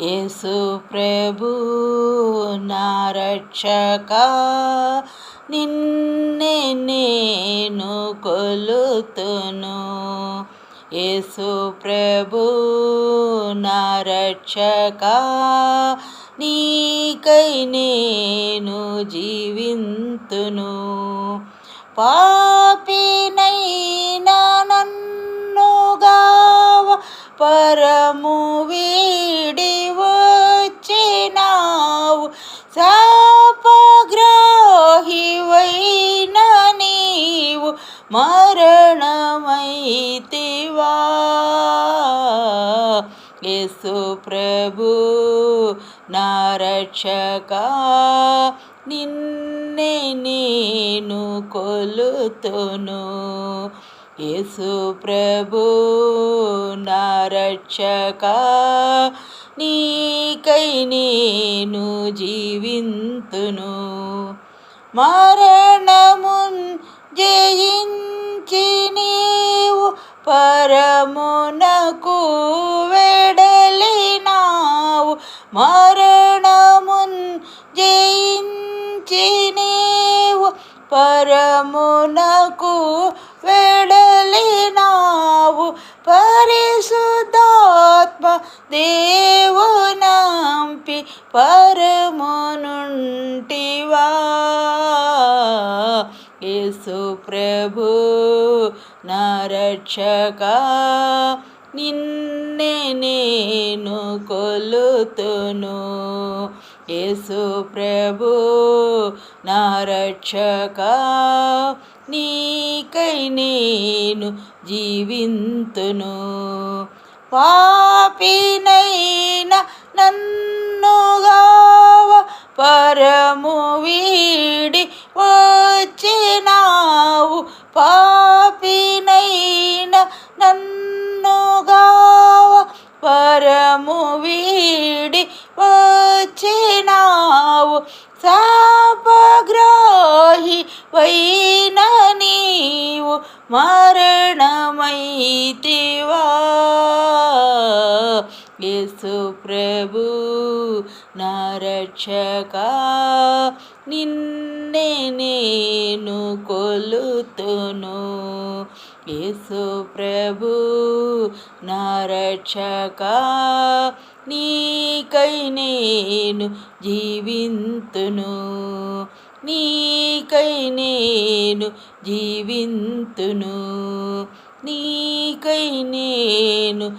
యేసు ప్రభు నా రక్షకా, నిన్నే నేను కొలుతును. యేసు ప్రభు నా రక్షకా, నీకై నేను జీవింతును. పాపినైనా నన్నుగావ పరము వీడి వచ్చినావు. శాపగ్రాహివైన నీవు మరణమైతివా. యేసు ప్రభు నా రక్షకా, నిన్నే నేను కొలుతును. యేసు ప్రభు నా రక్షకా, నీకై నేను జీవింతును. మరణమున్ జయించి నీవు పరమునకు వెడలినావు. మరణమున్ జయించి నీవు పరమునకు వెడలినావు. పరిశుద్ధాత్మ దేవునంపి పరమునుంటివా. యేసు ప్రభు నా రక్షకా, నిన్నే నేను కొలుతును. యేసు ప్రభు నా రక్షకా, నీకై నేను జీవింతును. పాపినైన నన్నుగావ పరము వీడి వచ్చినావు. పాపినైన నన్నుగావ పరము వీడి వచ్చినావు. శాపగ్రాహివైన నీవు మరణమైతివా. యేసు ప్రభు నా రక్షకా, నిన్నే నేను కొలుతును. యేసు ప్రభు నా రక్షకా, నీకై నేను జీవింతును. నీకై నేను జీవింతును. నీకై నేను